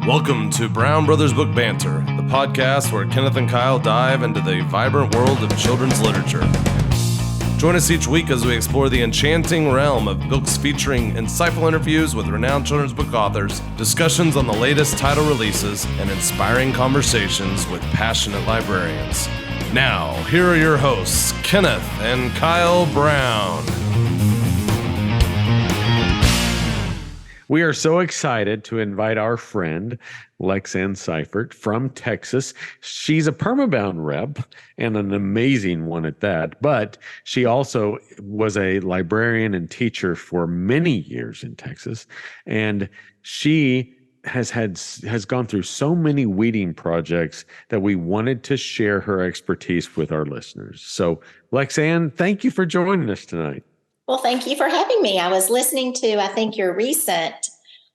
Welcome to Brown Brothers Book Banter, the podcast where Kenneth and Kyle dive into the vibrant world of children's literature. Join us each week as we explore the enchanting realm of books featuring insightful interviews with renowned children's book authors, discussions on the latest title releases, and inspiring conversations with passionate librarians. Now, here are your hosts, Kenneth and Kyle Brown. We are so excited to invite our friend, Lex Anne Seifert from Texas. She's a permabound rep and an amazing one at that, but she also was a librarian and teacher for many years in Texas. And she has gone through so many weeding projects that we wanted to share her expertise with our listeners. So Lex Anne, thank you for joining us tonight. Well, thank you for having me. I was listening to, I think, your recent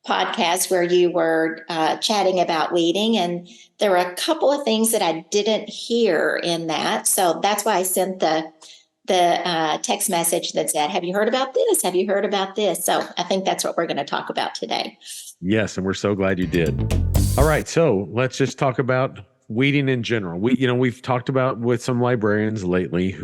podcast where you were chatting about weeding, and there were a couple of things that I didn't hear in that. So that's why I sent the text message that said, have you heard about this? Have you heard about this? So I think that's what we're going to talk about today. Yes, and we're so glad you did. All right, so let's just talk about weeding in general. We've talked about with some librarians lately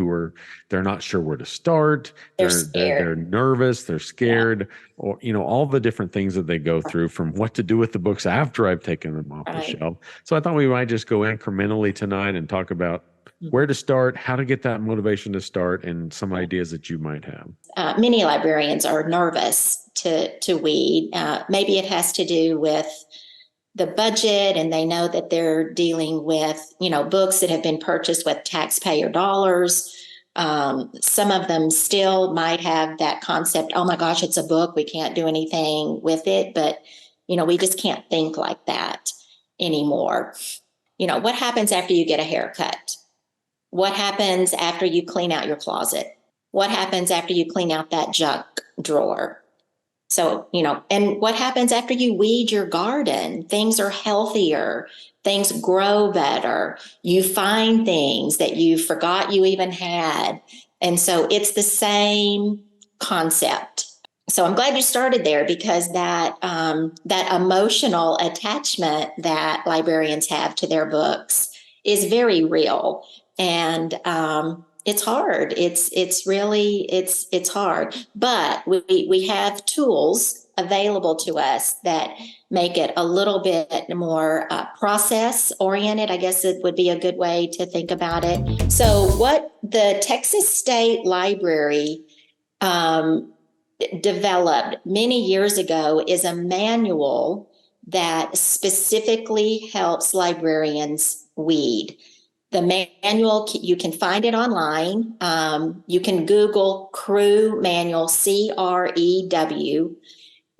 they're not sure where to start. They're nervous, they're scared, or all the different things that they go through, from what to do with the books after I've taken them off the shelf. So I thought we might just go incrementally tonight and talk about where to start, how to get that motivation to start, and some ideas that you might have. Many librarians are nervous to weed. Maybe it has to do with the budget, and they know that they're dealing with, books that have been purchased with taxpayer dollars. Some of them still might have that concept, oh my gosh, it's a book, we can't do anything with it. But, we just can't think like that anymore. What happens after you get a haircut? What happens after you clean out your closet? What happens after you clean out that junk drawer? So, and what happens after you weed your garden? Things are healthier, things grow better. You find things that you forgot you even had. And so it's the same concept. So I'm glad you started there, because that emotional attachment that librarians have to their books is very real. And it's hard. It's really hard, but we have tools available to us that make it a little bit more process oriented. I guess it would be a good way to think about it. So what the Texas State Library developed many years ago is a manual that specifically helps librarians weed. The manual, you can find it online. You can Google CREW manual, CREW.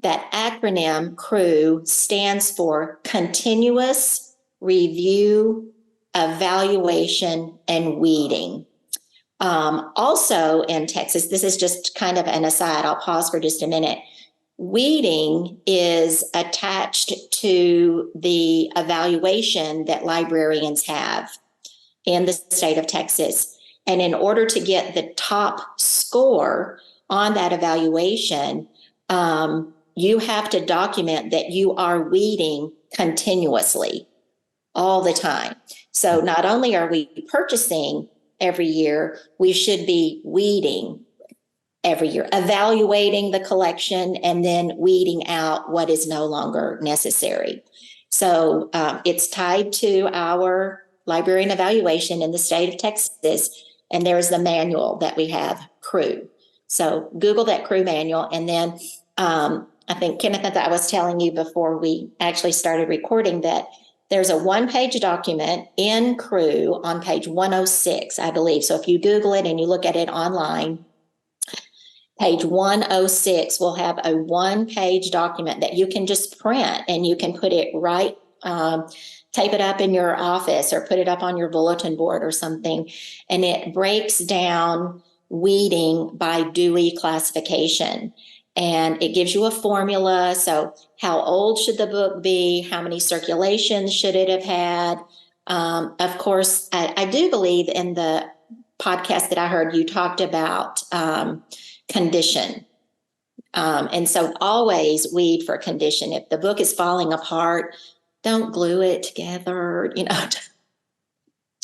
That acronym CREW stands for Continuous Review, Evaluation, and Weeding. Also in Texas, this is just kind of an aside, I'll pause for just a minute. Weeding is attached to the evaluation that librarians have in the state of Texas. And in order to get the top score on that evaluation, you have to document that you are weeding continuously all the time. So not only are we purchasing every year, we should be weeding every year, evaluating the collection, and then weeding out what is no longer necessary. So it's tied to our librarian evaluation in the state of Texas, and there's the manual that we have, CREW. So Google that CREW manual, and then I think, Kenneth, that I was telling you before we actually started recording that there's a one-page document in CREW on page 106, I believe. So if you Google it and you look at it online, page 106 will have a one-page document that you can just print, and you can put it right, tape it up in your office or put it up on your bulletin board or something. And it breaks down weeding by Dewey classification. And it gives you a formula. So how old should the book be? How many circulations should it have had? Of course, I do believe in the podcast that I heard you talked about condition. And so always weed for condition. If the book is falling apart, don't glue it together,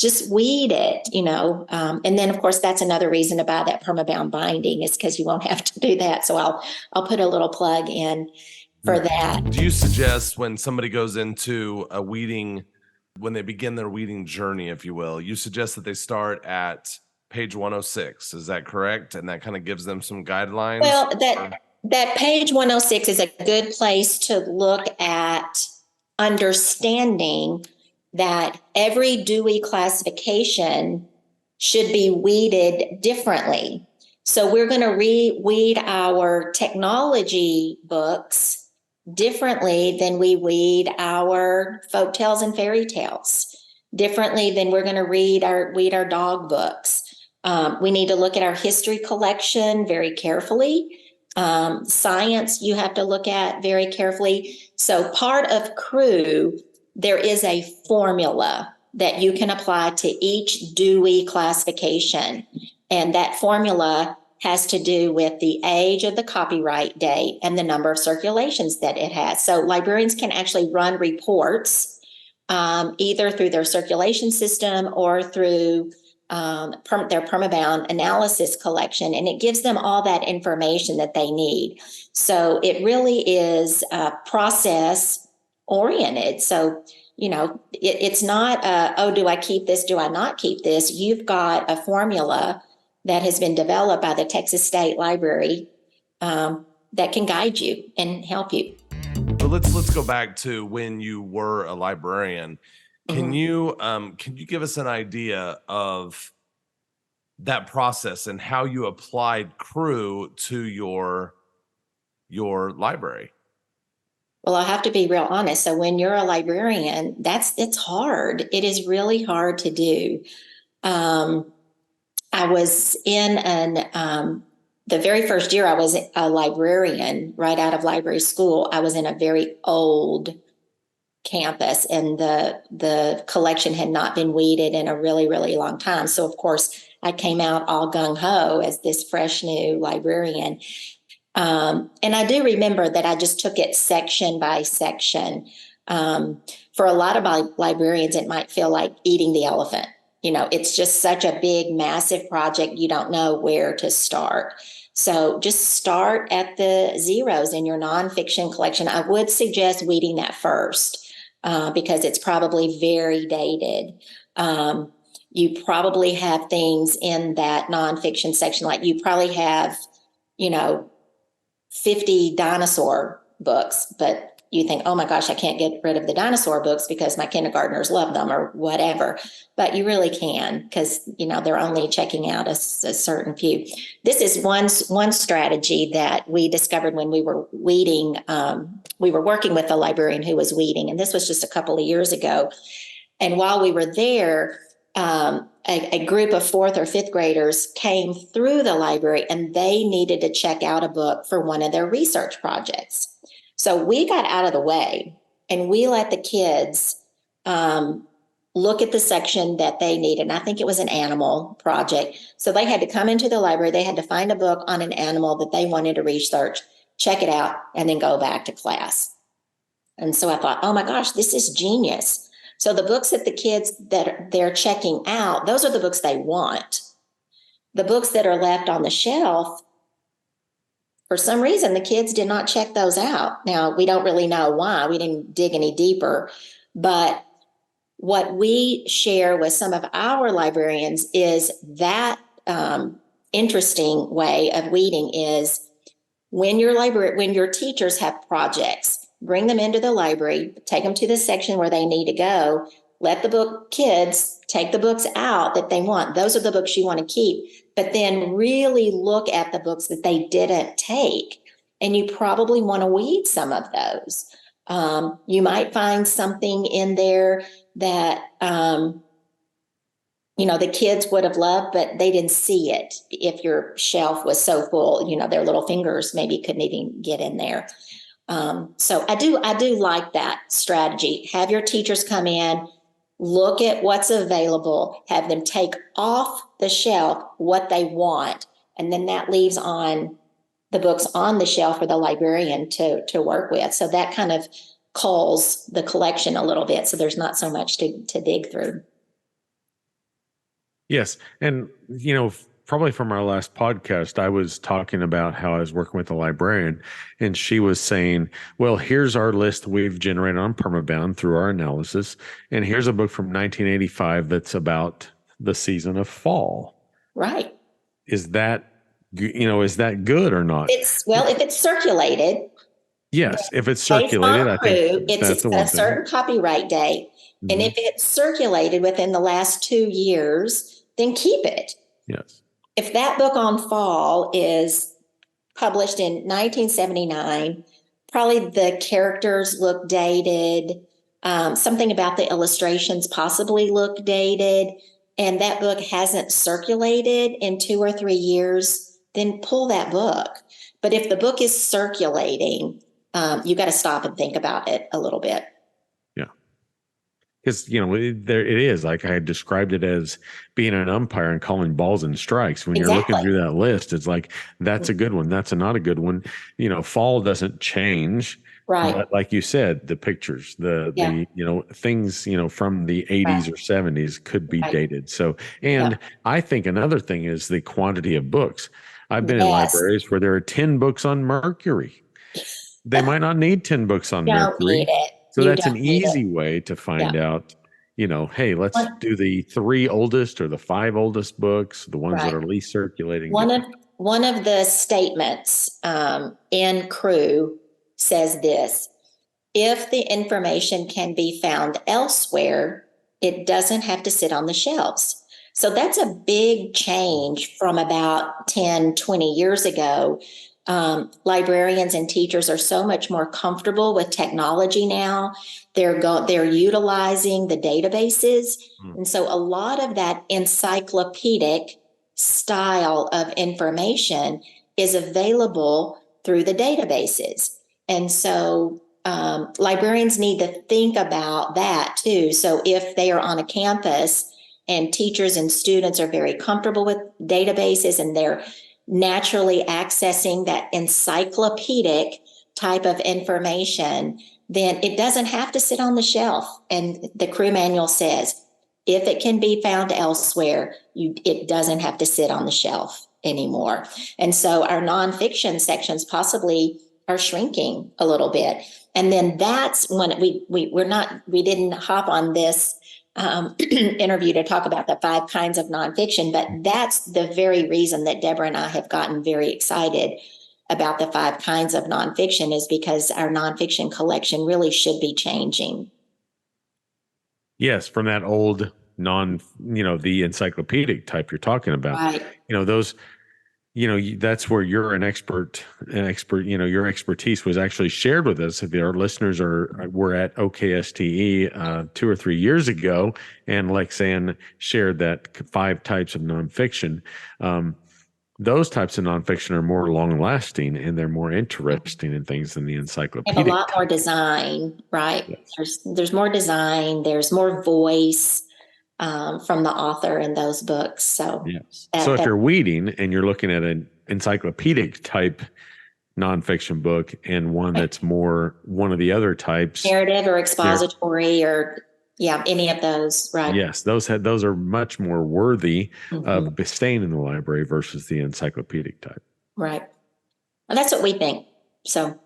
just weed it, and then of course that's another reason to buy that permabound binding is because you won't have to do that. So I'll put a little plug in for that. Do you suggest when somebody goes into a weeding, when they begin their weeding journey, if you will, you suggest that they start at page 106? Is that correct? And that kind of gives them some guidelines? Well, that page 106 is a good place to look at understanding that every Dewey classification should be weeded differently. So we're going to weed our technology books differently than we weed our folk tales and fairy tales, differently than we're going to weed our dog books. We need to look at our history collection very carefully. Science, you have to look at very carefully. So part of CREW, there is a formula that you can apply to each Dewey classification. And that formula has to do with the age of the copyright date and the number of circulations that it has. So librarians can actually run reports either through their circulation system or through their permabound analysis collection, and it gives them all that information that they need. So it really is process oriented. So, it's not, do I keep this? Do I not keep this? You've got a formula that has been developed by the Texas State Library that can guide you and help you. But let's go back to when you were a librarian. Can you give us an idea of that process and how you applied CREW to your library? Well, I'll have to be real honest. So when you're a librarian, it's hard. It is really hard to do. I was in the very first year I was a librarian right out of library school. I was in a very old campus, and the collection had not been weeded in a really, really long time. So of course I came out all gung-ho as this fresh new librarian. And I do remember that I just took it section by section. For a lot of librarians, it might feel like eating the elephant. It's just such a big, massive project. You don't know where to start. So just start at the zeros in your nonfiction collection. I would suggest weeding that first. Because it's probably very dated. You probably have things in that nonfiction section, like you probably have, 50 dinosaur books, but you think, oh my gosh, I can't get rid of the dinosaur books because my kindergartners love them or whatever. But you really can, because, they're only checking out a certain few. This is one strategy that we discovered when we were weeding. We were working with a librarian who was weeding, and this was just a couple of years ago. And while we were there, a group of fourth or fifth graders came through the library, and they needed to check out a book for one of their research projects. So we got out of the way and we let the kids look at the section that they needed. And I think it was an animal project. So they had to come into the library. They had to find a book on an animal that they wanted to research, check it out, and then go back to class. And so I thought, oh my gosh, this is genius. So the books that the kids that they're checking out, those are the books they want. The books that are left on the shelf, for some reason, the kids did not check those out. Now, we don't really know why. We didn't dig any deeper. But what we share with some of our librarians is that interesting way of weeding is when your teachers have projects, bring them into the library, take them to the section where they need to go, let the kids take the books out that they want. Those are the books you want to keep, but then really look at the books that they didn't take. And you probably want to weed some of those. You might find something in there that, the kids would have loved, but they didn't see it. If your shelf was so full, their little fingers maybe couldn't even get in there. So I do like that strategy. Have your teachers come in, look at what's available, have them take off the shelf what they want, and then that leaves on the books on the shelf for the librarian to work with. So that kind of culls the collection a little bit. So there's not so much to dig through. Yes. And, probably from our last podcast, I was talking about how I was working with a librarian, and she was saying, well, here's our list we've generated on Permabound through our analysis. And here's a book from 1985 that's about the season of fall. Right. Is that good or not? If it's circulated. Yes. If it's circulated, I think it's got a certain copyright date. Mm-hmm. And if it's circulated within the last 2 years, then keep it. Yes. If that book on fall is published in 1979, probably the characters look dated. Something about the illustrations possibly look dated, and that book hasn't circulated in 2 or 3 years, then pull that book. But if the book is circulating, you got to stop and think about it a little bit. Yeah. Because, there it is. Like I described it as being an umpire and calling balls and strikes. When you're looking through that list, it's like, that's a good one. That's not a good one. Fall doesn't change. Right. But like you said, the pictures, the things, from the 80s or 70s could be dated. So, and I think another thing is the quantity of books. I've been in libraries where there are 10 books on Mercury. They might not need 10 books on Mercury. Need it. So that's an easy way to find out, hey, let's do the 3 oldest or the 5 oldest books, the ones that are least circulating. One of the statements in Crew says this: if the information can be found elsewhere, it doesn't have to sit on the shelves. So that's a big change from about 10, 20 years ago. Librarians and teachers are so much more comfortable with technology now. They're utilizing the databases. And so a lot of that encyclopedic style of information is available through the databases. And so librarians need to think about that too. So if they are on a campus and teachers and students are very comfortable with databases and they're naturally accessing that encyclopedic type of information, then it doesn't have to sit on the shelf. And the Crew manual says, if it can be found elsewhere, it doesn't have to sit on the shelf anymore. And so our nonfiction sections possibly are shrinking a little bit. And then that's when we didn't hop on this interview to talk about the 5 kinds of nonfiction, but that's the very reason that Deborah and I have gotten very excited about the 5 kinds of nonfiction, is because our nonfiction collection really should be changing. Yes, from that old the encyclopedic type you're talking about. Right. Those, that's where you're an expert, your expertise was actually shared with us. If our listeners were at OKSTE 2 or 3 years ago, and Lex Anne shared that 5 types of nonfiction. Those types of nonfiction are more long lasting and they're more interesting in things than the encyclopedic. Have a lot more design, right? Yes. There's more design, there's more voice from the author in those books. So, yes. So if you're weeding and you're looking at an encyclopedic type nonfiction book and one that's more one of the other types, narrative or expository or any of those, right? Yes, those are much more worthy of staying in the library versus the encyclopedic type. Right. And that's what we think. So,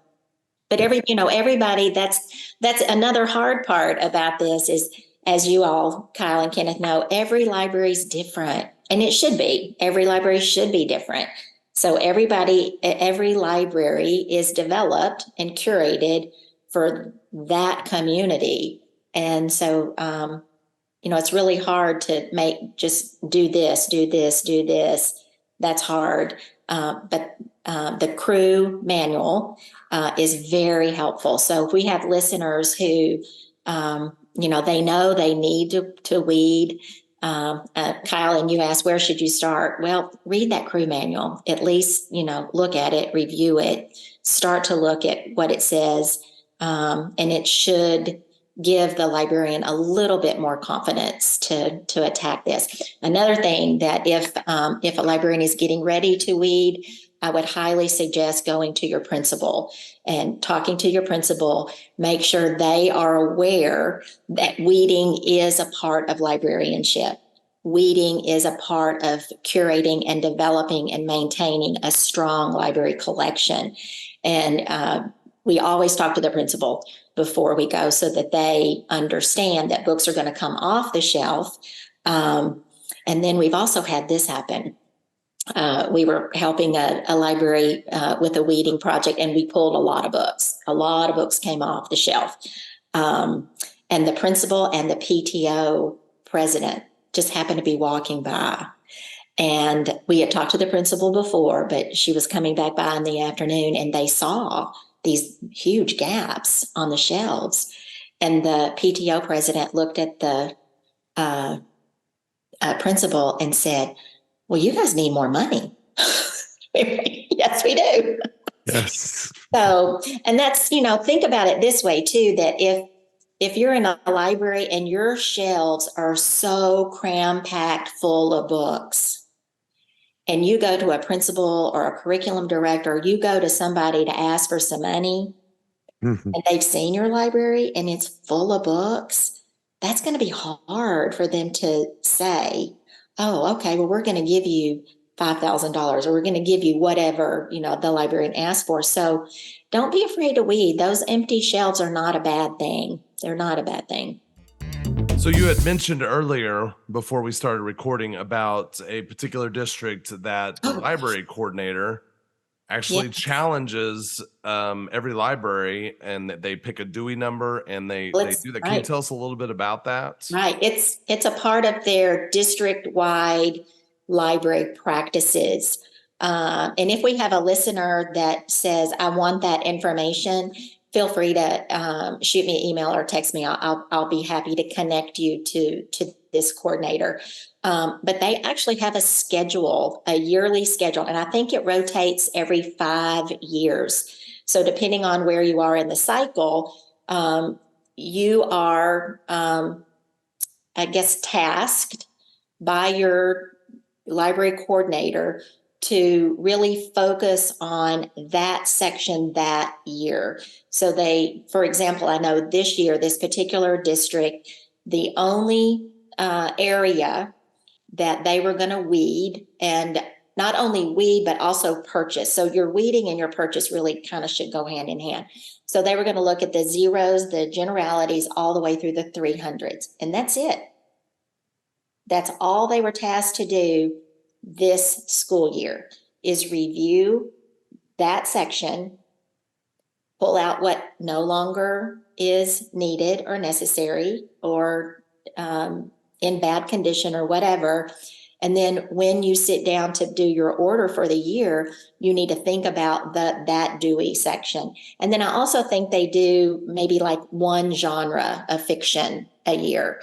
but everybody, that's another hard part about this is, as you all, Kyle and Kenneth, know, every library is different, and it should be. Every library should be different. So every library is developed and curated for that community. And so, it's really hard to just do this. That's hard. But the Crew manual is very helpful. So if we have listeners who, they know they need to weed. Kyle, and you asked, where should you start? Well, read that Crew manual. At least, look at it, review it, start to look at what it says. And it should give the librarian a little bit more confidence to attack this. Another thing that if a librarian is getting ready to weed, I would highly suggest going to your principal and talking to your principal. Make sure they are aware that weeding is a part of librarianship. Weeding is a part of curating and developing and maintaining a strong library collection. And we always talk to the principal before we go so that they understand that books are going to come off the shelf. And then we've also had this happen. We were helping a library with a weeding project, and we pulled a lot of books. A lot of books came off the shelf. And the principal and the PTO president just happened to be walking by. And we had talked to the principal before, but she was coming back by in the afternoon, and they saw these huge gaps on the shelves. And the PTO president looked at the principal and said, well, you guys need more money. Yes, we do. Yes. So, and that's, think about it this way too, that if you're in a library and your shelves are so cram-packed full of books, and you go to a principal or a curriculum director, you go to somebody to ask for some money, and they've seen your library and it's full of books, that's going to be hard for them to say, oh, okay, well, we're going to give you $5,000 or we're going to give you whatever, the librarian asked for. So don't be afraid to weed. Those empty shelves are not a bad thing. They're not a bad thing. So you had mentioned earlier before we started recording about a particular district that the library coordinator actually challenges every library, and they pick a Dewey number and they do that. Can you tell us a little bit about that? Right. It's a part of their district-wide library practices. And if we have a listener that says, I want that information, feel free to shoot me an email or text me. I'll be happy to connect you to this coordinator. But they actually have a schedule, a yearly schedule, and I think it rotates every 5 years. So depending on where you are in the cycle, you are, tasked by your library coordinator to really focus on that section that year. So for example, I know this year, this particular district, the only area that they were going to weed, and not only weed, but also purchase. So your weeding and your purchase really kind of should go hand in hand. So they were going to look at the zeros, the generalities, all the way through the 300s. And that's it. That's all they were tasked to do this school year, is review that section, pull out what no longer is needed or necessary or in bad condition or whatever. And then when you sit down to do your order for the year, you need to think about that Dewey section. And then I also think they do maybe like one genre of fiction a year.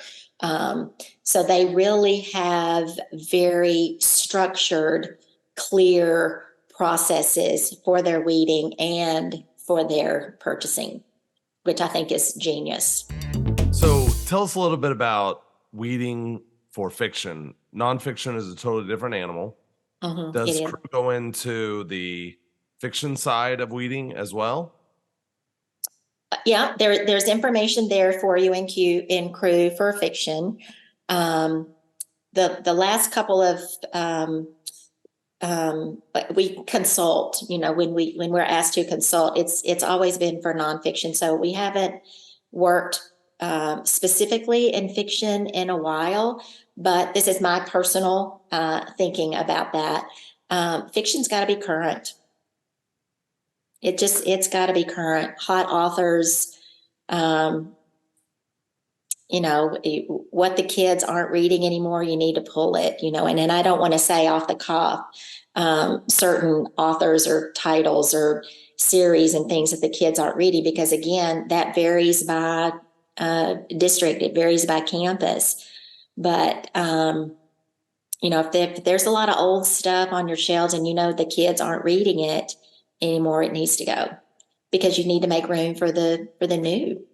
So they really have very structured, clear processes for their weeding and for their purchasing, which I think is genius. So tell us a little bit about weeding for fiction. Nonfiction is a totally different animal. Does Crew go into the fiction side of weeding as well? Yeah, there's information there for you in Crew for fiction. The last couple of we consult, when we're asked to consult, it's always been for nonfiction. So we haven't worked specifically in fiction in a while, but this is my personal thinking about that. Fiction's got to be current. It's got to be current. Hot authors, what the kids aren't reading anymore, you need to pull it, and then I don't want to say off the cuff certain authors or titles or series and things that the kids aren't reading, because again, that varies by district, it varies by campus. But if there's a lot of old stuff on your shelves and the kids aren't reading it anymore, it needs to go, because you need to make room for the new.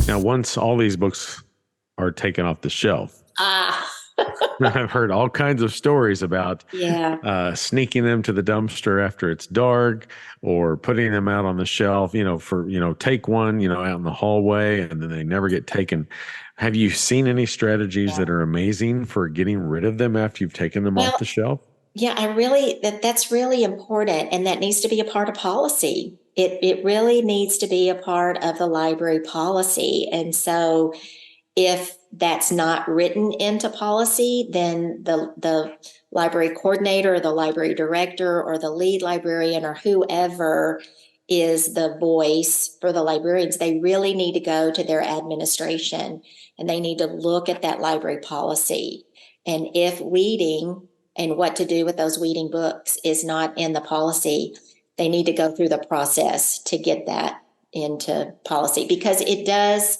Now, once all these books are taken off the shelf, I've heard all kinds of stories about Yeah. sneaking them to the dumpster after it's dark, or putting them out on the shelf, take one, out in the hallway, and then they never get taken. Have you seen any strategies that are amazing for getting rid of them after you've taken them off Well, the shelf? yeah, that's really important, and that needs to be a part of policy. It really needs to be a part of the library policy. And so if that's not written into policy, then the library coordinator, or the library director, or the lead librarian, or whoever is the voice for the librarians, they really need to go to their administration and they need to look at that library policy. And if weeding and what to do with those weeding books is not in the policy, they need to go through the process to get that into policy, because it does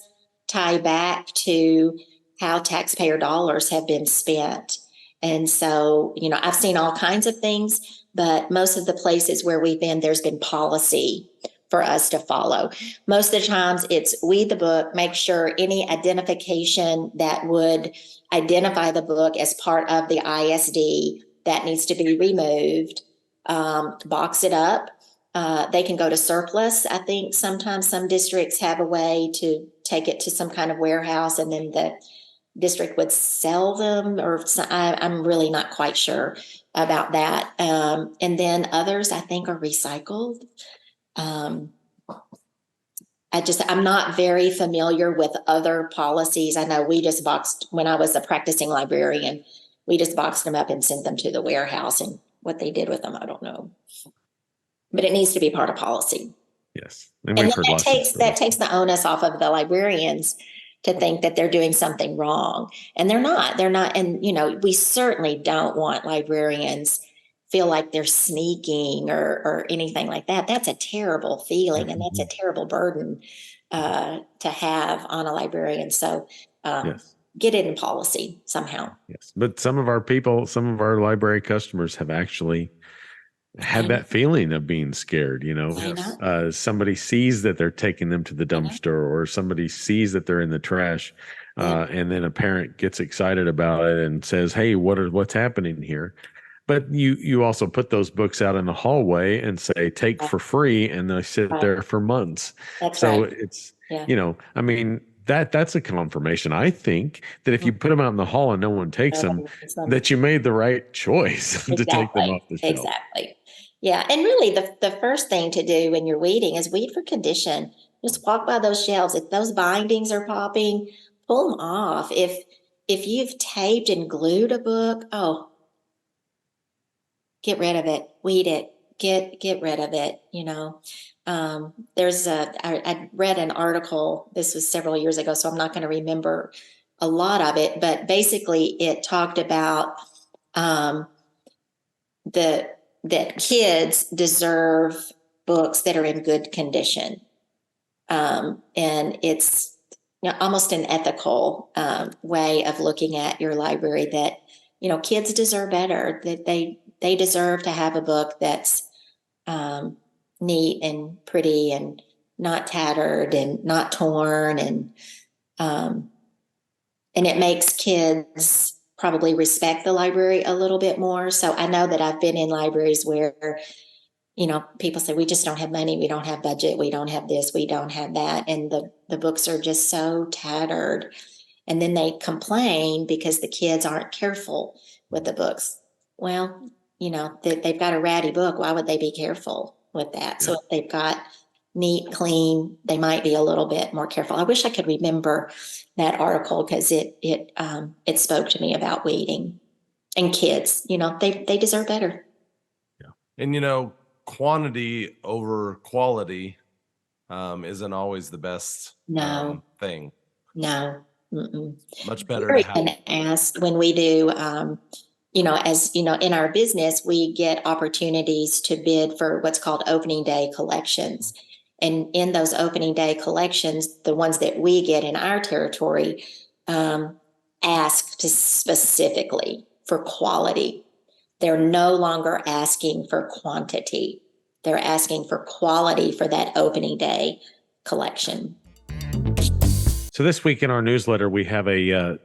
tie back to how taxpayer dollars have been spent. And so, I've seen all kinds of things, but most of the places where we've been, there's been policy for us to follow. Most of the times it's weed the book, make sure any identification that would identify the book as part of the ISD, that needs to be removed, box it up. They can go to surplus. I think sometimes some districts have a way to take it to some kind of warehouse, and then the district would sell them, I'm really not quite sure about that. And then others, I think, are recycled. I'm not very familiar with other policies. I know we just boxed, when I was a practicing librarian, we just boxed them up and sent them to the warehouse, and what they did with them, I don't know. But it needs to be part of policy. Yes. And then that takes the onus off of the librarians to think that they're doing something wrong. And they're not. And, we certainly don't want librarians feel like they're sneaking or anything like that. That's a terrible feeling, and that's a terrible burden to have on a librarian. So get it in policy somehow. Yes. But some of our library customers have actually had that feeling of being scared, somebody sees that they're taking them to the dumpster, or somebody sees that they're in the trash. And then a parent gets excited about it and says, "Hey, what's happening here?" But you also put those books out in the hallway and say, "Take for free," and they sit there for months. That's so right. It's, that's a confirmation, I think, that if you put them out in the hall and no one takes them, that you made the right choice to take them off the shelf. Exactly. Yeah. And really the first thing to do when you're weeding is weed for condition. Just walk by those shelves. If those bindings are popping, pull them off. If you've taped and glued a book, get rid of it, weed it, get rid of it. I read an article, this was several years ago, so I'm not going to remember a lot of it, but basically it talked about that kids deserve books that are in good condition. And it's almost an ethical way of looking at your library, that, kids deserve better, that they deserve to have a book that's neat and pretty and not tattered and not torn. And it makes kids probably respect the library a little bit more. So I know that I've been in libraries where, people say, we just don't have money, we don't have budget, we don't have this, we don't have that. And the books are just so tattered. And then they complain because the kids aren't careful with the books. Well, they've got a ratty book. Why would they be careful with that? So if they've got neat, clean, they might be a little bit more careful. I wish I could remember that article, because it spoke to me about weeding and kids. They deserve better. Yeah, and quantity over quality isn't always the best thing. No, mm-mm. Much better. Very asked when we do. As in our business, we get opportunities to bid for what's called opening day collections. And in those opening day collections, the ones that we get in our territory ask specifically for quality. They're no longer asking for quantity. They're asking for quality for that opening day collection. So this week in our newsletter, we have a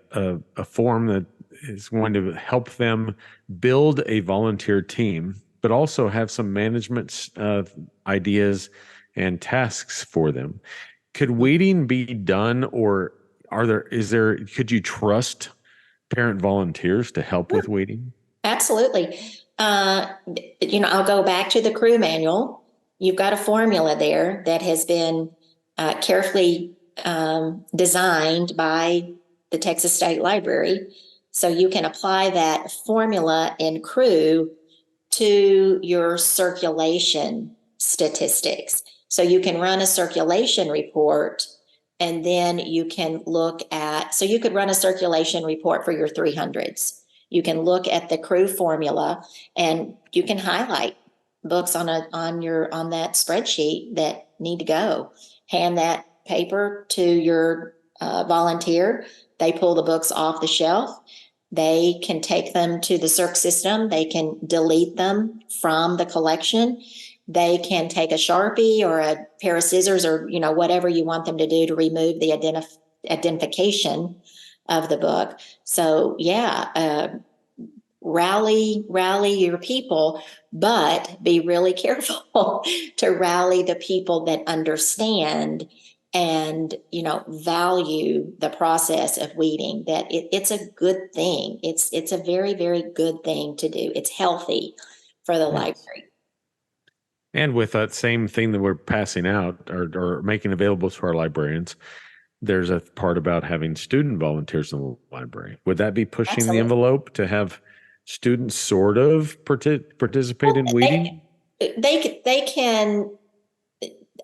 form that is going to help them build a volunteer team, but also have some management ideas and tasks for them. Could weeding be done, or could you trust parent volunteers to help with weeding? Absolutely. I'll go back to the crew manual. You've got a formula there that has been carefully designed by the Texas State Library. So you can apply that formula in crew to your circulation statistics. So you can run a circulation report, and then you can so you could run a circulation report for your 300s. You can look at the crew formula, and you can highlight books on that spreadsheet that need to go. Hand that paper to your volunteer. They pull the books off the shelf. They can take them to the circ system. They can delete them from the collection. They can take a Sharpie or a pair of scissors, or whatever you want them to do to remove the identification of the book. So rally your people, but be really careful to rally the people that understand and value the process of weeding. That it's a good thing. It's a very, very good thing to do. It's healthy for the library. And with that same thing that we're passing out or making available to our librarians, there's a part about having student volunteers in the library. Would that be pushing Absolutely. the envelope to have students sort of participate in weeding? They can.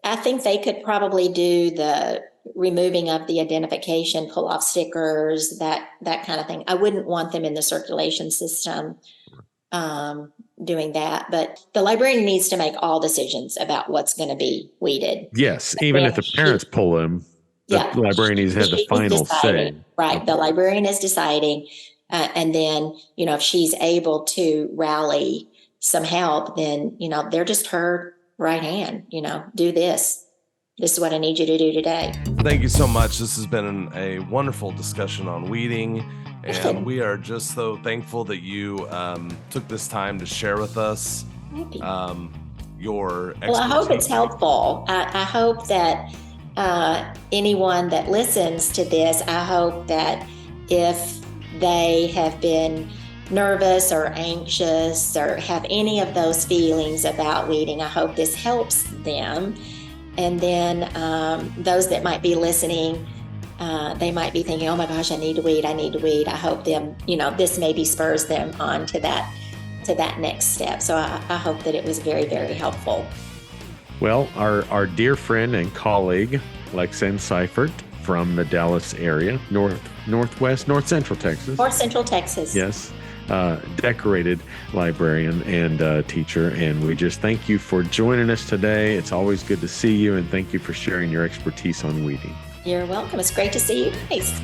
I think they could probably do the removing of the identification, pull off stickers, that kind of thing. I wouldn't want them in the circulation system doing that, but the librarian needs to make all decisions about what's going to be weeded. Yes, even if the parents pull them, the librarian needs to have the final say. Right, the librarian is deciding, and then if she's able to rally some help, then they're just her right hand. Do this. This is what I need you to do today. Thank you so much. This has been a wonderful discussion on weeding. And we are just so thankful that you took this time to share with us your expertise. Well, I hope it's helpful. I hope that anyone that listens to this, I hope that if they have been nervous or anxious or have any of those feelings about weeding, I hope this helps them. And then those that might be listening, they might be thinking, oh my gosh, I need to weed. I hope this maybe spurs them on to that next step. So I hope that it was very, very helpful. Well, our dear friend and colleague, Lex Anne Seifert from the Dallas area, north central Texas. North Central Texas. Yes. Decorated librarian and teacher. And we just thank you for joining us today. It's always good to see you, and thank you for sharing your expertise on weeding. You're welcome. It's great to see you guys.